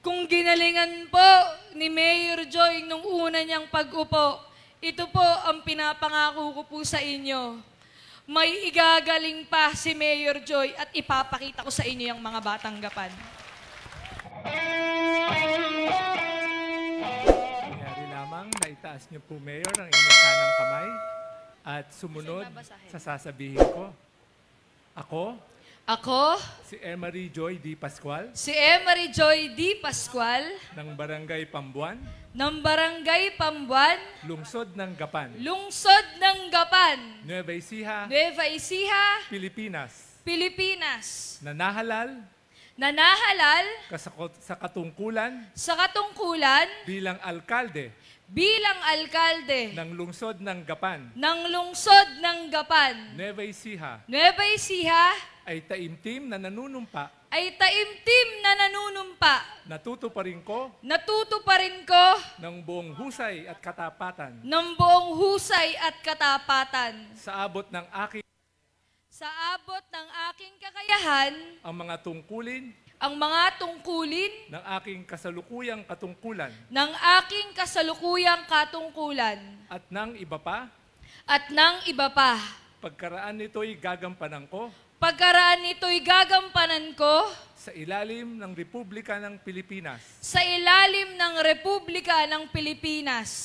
Kung ginalingan po ni Mayor Joy nung una niyang pag-upo, ito po ang pinapangako ko po sa inyo. May igagaling pa si Mayor Joy at ipapakita ko sa inyo yung mga batang gapan. Mayari lamang na itaas niyo po, Mayor, ang inyong kanang kamay at sumunod sa sasabihin ko. Ako, si Emery Joy D. Pascual, si Emery Joy D. Pascual, ng Barangay Pambuan, ng Barangay Pambuan, Lungsod ng Gapan, Lungsod ng Gapan, Nueva Ecija, Nueva Ecija, Pilipinas, Pilipinas, na nahalal sa katungkulan bilang alkalde ng lungsod ng Gapan, Nueva Ecija, ay taimtim na nanunumpa, natutuparin ko ng buong husay at katapatan sa abot ng aking kakayahan, ang mga tungkulin ng aking kasalukuyang katungkulan at ng iba pa. Pagkaraan nito'y gagampanan ko sa ilalim ng Republika ng Pilipinas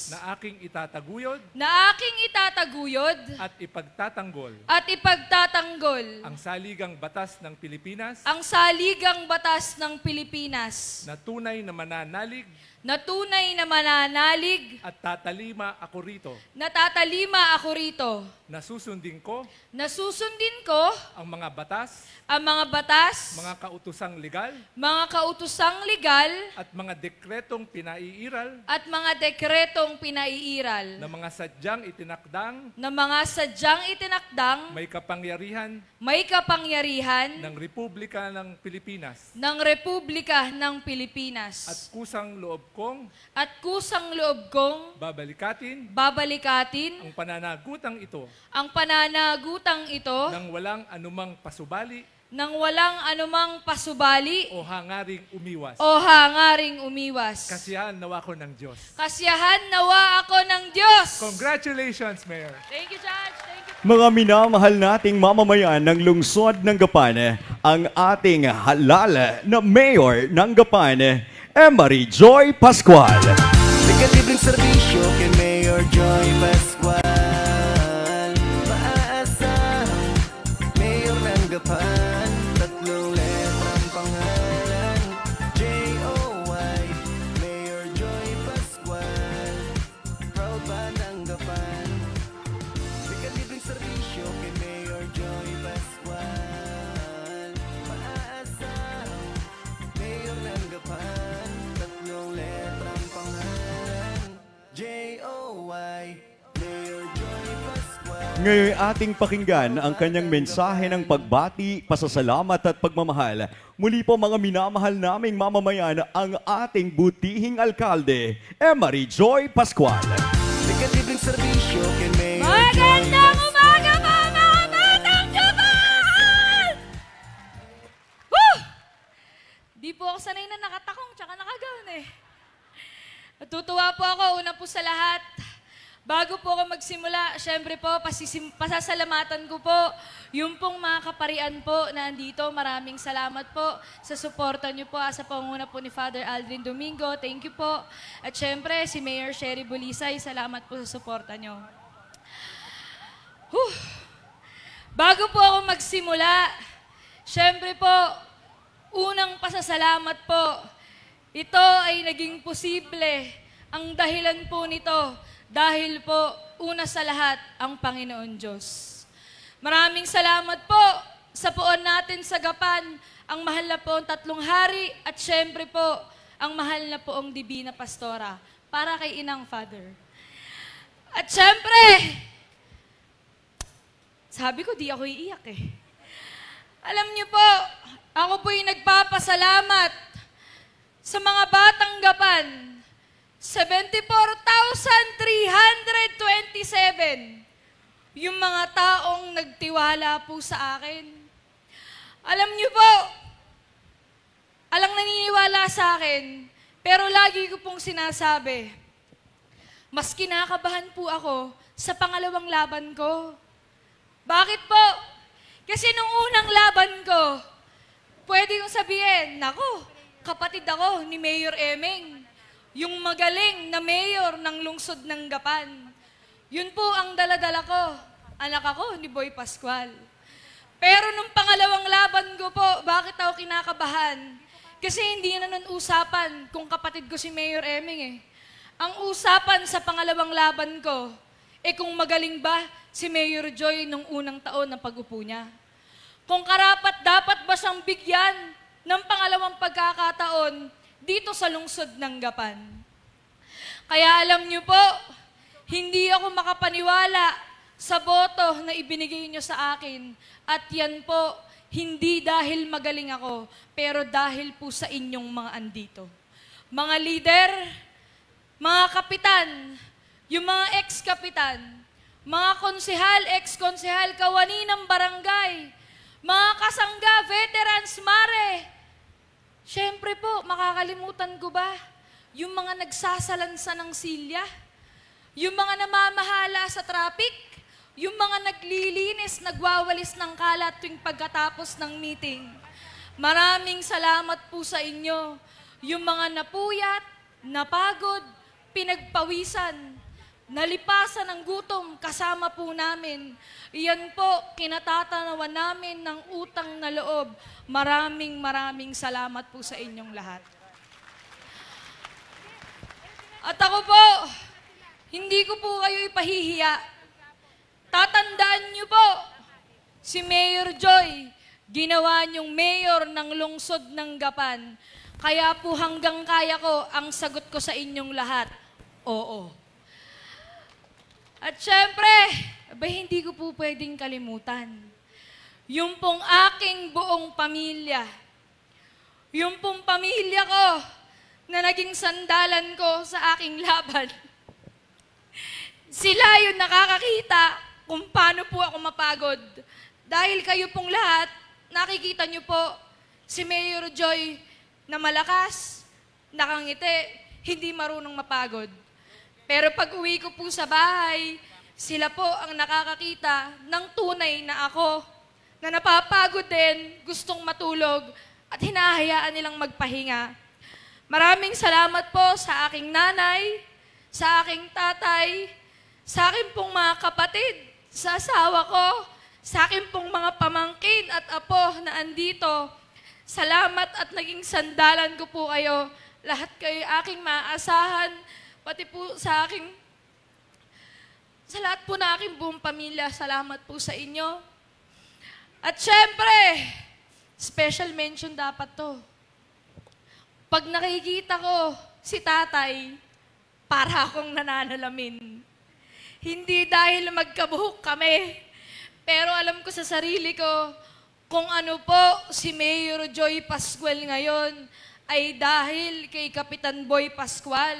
na aking itataguyod at ipagtatanggol ang saligang batas ng Pilipinas na tunay na mananalig at tatalima ako rito na susundin ko ang mga batas, mga kautosang legal at mga dekretong pinaiiral na mga sadyang itinakdang may kapangyarihan ng Republika ng Pilipinas at kusang loob kong babalikatin ang pananagutang ito nang walang anumang pasubali o hangaring umiwas. Kasiyahan nawa ako ng Diyos. Congratulations, Mayor. Thank you, Judge. Thank you. Mga minamahal nating mamamayan ng lungsod ng Gapan, ang ating halal na Mayor ng Gapan, Emery Joy Pascual. Libreng serbisyo kay Mayor Joy Pascual. Maasa, Mayor ng Gapan, tatlong letrang pangalan, J-O-Y, Mayor Joy Pascual. Proud ba ng Gapan? Libreng serbisyo kay Mayor Joy Pascual. Maasa, Mayor ng Gapan, tatlong letrang pangalan, J-O-Y, Mayor Joy Pascual. Ngayon ating pakinggan ang kanyang mensahe ng pagbati, pasasalamat at pagmamahal. Muli po mga minamahal naming mamamayan, ang ating butihing alkalde, Emery Joy Pascual. Libreng serbisyo kay Mayor Magandang umaga po, mga batang Gapan! Woo! Di po ako sanay na nakatakong tsaka nakagaon eh. Natutuwa po ako, una po sa lahat. Bago po ako magsimula, syempre po, pasasalamatan ko po yung pong mga kaparian po na andito. Maraming salamat po sa suporta niyo po sa pangunguna po ni Father Aldrin Domingo. Thank you po. At syempre, si Mayor Sherry Bulisay, salamat po sa suporta niyo. Bago po ako magsimula, syempre po, unang pasasalamat po, ito ay naging posible. Ang dahilan po nito, dahil po, una sa lahat, ang Panginoon Diyos. Maraming salamat po sa puon natin sa Gapan, ang mahal na po ang tatlong hari, at syempre po, ang mahal na po ang Divina Pastora, para kay Inang Father. At syempre, sabi ko, di ako iiyak eh. Alam niyo po, ako po'y nagpapasalamat sa mga batang Gapan, 74,327. Yung mga taong nagtiwala po sa akin. Alam niyo po, alang naniniwala sa akin, Pero lagi ko pong sinasabi, mas kinakabahan po ako sa pangalawang laban ko. Bakit po? Kasi nung unang laban ko, pwede kong sabihin, naku, kapatid ako ni Mayor Emeng, yung magaling na mayor ng lungsod ng Gapan. Yun po ang daladala ko. Anak ako ni Boy Pascual. Pero nung pangalawang laban ko po, bakit ako kinakabahan? Kasi hindi na nun usapan kung kapatid ko si Mayor Emeng eh. Ang usapan sa pangalawang laban ko, kung magaling ba si Mayor Joy nung unang taon ng pag-upo niya. Kung karapat dapat ba siyang bigyan ng pangalawang pagkakataon dito sa lungsod ng Gapan. Kaya alam niyo po, hindi ako makapaniwala sa boto na ibinigay niyo sa akin. At yan po, hindi dahil magaling ako, pero dahil po sa inyong mga andito. Mga leader, mga kapitan, yung mga ex-kapitan, mga konsehal, ex-konsehal, kawani ng barangay, mga kasangga, veterans, mare. Siyempre po, makakalimutan ko ba yung mga nagsasalansa ng silya? Yung mga namamahala sa traffic? Yung mga naglilinis, nagwawalis ng kalat tuwing pagkatapos ng meeting? Maraming salamat po sa inyo. Yung mga napuyat, napagod, pinagpawisan, nalipasan ng gutom, kasama po namin. Iyan po, kinatatanawan namin ng utang na loob. Maraming salamat po sa inyong lahat. At ako po, hindi ko po kayo ipahihiya. Tatandaan niyo po, si Mayor Joy, ginawa niyong mayor ng lungsod ng Gapan. Kaya po hanggang kaya ko, ang sagot ko sa inyong lahat, oo. At syempre, hindi ko po pwedeng kalimutan. Yung pong aking buong pamilya, yung pong pamilya ko na naging sandalan ko sa aking laban. Sila yung nakakakita kung paano po ako mapagod. Dahil kayo pong lahat, nakikita niyo po si Mayor Joy na malakas, nakangiti, hindi marunong mapagod. Pero pag uwi ko po sa bahay, sila po ang nakakakita ng tunay na ako, na napapagod din, gustong matulog, at hinahayaan nilang magpahinga. Maraming salamat po sa aking nanay, sa aking tatay, sa aking pong mga kapatid, sa asawa ko, sa aking pong mga pamangkin at apo na andito. Salamat at naging sandalan ko po kayo. Lahat kayo aking maaasahan, pati po sa lahat po na aking buong pamilya. Salamat po sa inyo. At syempre, special mention dapat to. Pag nakikita ko si tatay, para akong nananalamin. Hindi dahil magkabuhok kami, pero alam ko sa sarili ko, kung ano po si Mayor Joy Pascual ngayon, ay dahil kay Kapitan Boy Pascual.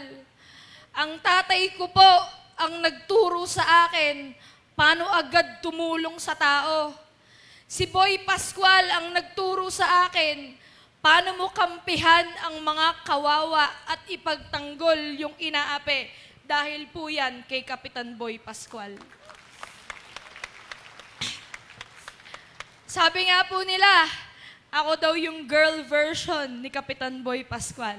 Ang tatay ko po ang nagturo sa akin paano agad tumulong sa tao. Si Boy Pascual ang nagturo sa akin paano mo kampihan ang mga kawawa at ipagtanggol yung inaapi. Dahil po yan kay Kapitan Boy Pascual. Sabi nga po nila, ako daw yung girl version ni Kapitan Boy Pascual.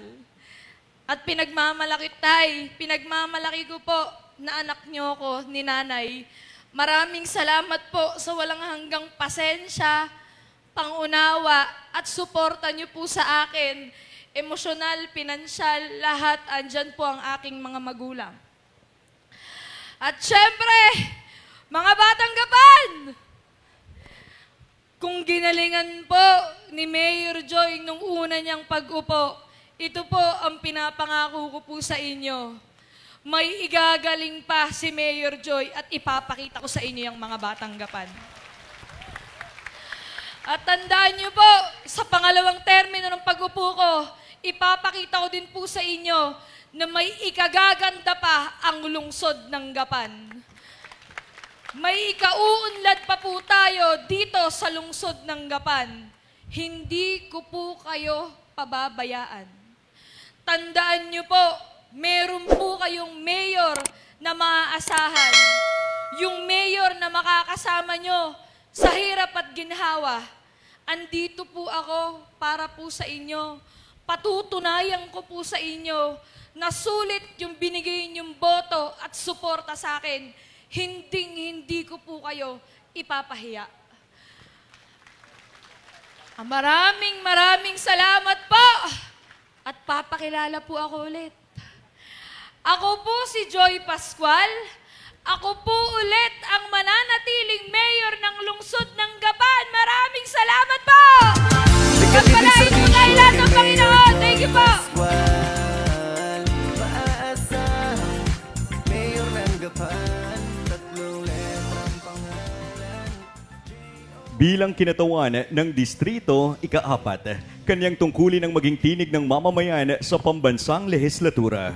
At pinagmamalaki ko po na anak niyo ko ni nanay. Maraming salamat po sa walang hanggang pasensya, pangunawa at suporta niyo po sa akin. Emosyonal, pinansyal, lahat andyan po ang aking mga magulang. At syempre, mga batang Gapan, kung ginalingan po ni Mayor Joy nung una niyang pag-upo, ito po ang pinapangako ko po sa inyo. May igagaling pa si Mayor Joy at ipapakita ko sa inyo yung mga batang Gapan. At tandaan niyo po, sa pangalawang termino ng pag-upo ko, ipapakita ko din po sa inyo na may ikagaganda pa ang lungsod ng Gapan. May ikauunlad pa po tayo dito sa lungsod ng Gapan. Hindi ko po kayo pababayaan. tandaan niyo po, meron po kayong mayor na maaasahan. Yung mayor na makakasama nyo sa hirap at ginhawa. Andito po ako para po sa inyo. Patutunayan ko po sa inyo na sulit yung binigay niyong boto at suporta sa akin. Hindi ko po kayo ipapahiya. Maraming salamat po. At papakilala po ako ulit. Ako po si Joy Pascual. Ako po ulit ang mananatiling mayor ng lungsod ng Gapan. Maraming salamat po! Pagpalain po kayo lahat ng Panginoon. Thank you po! Maaasahan, mayor ng Gapan, tatlong letrang pangalan. Bilang kinatawan ng distrito, ika-4, kanyang tungkulin ang maging tinig ng mamamayan sa pambansang lehislatura.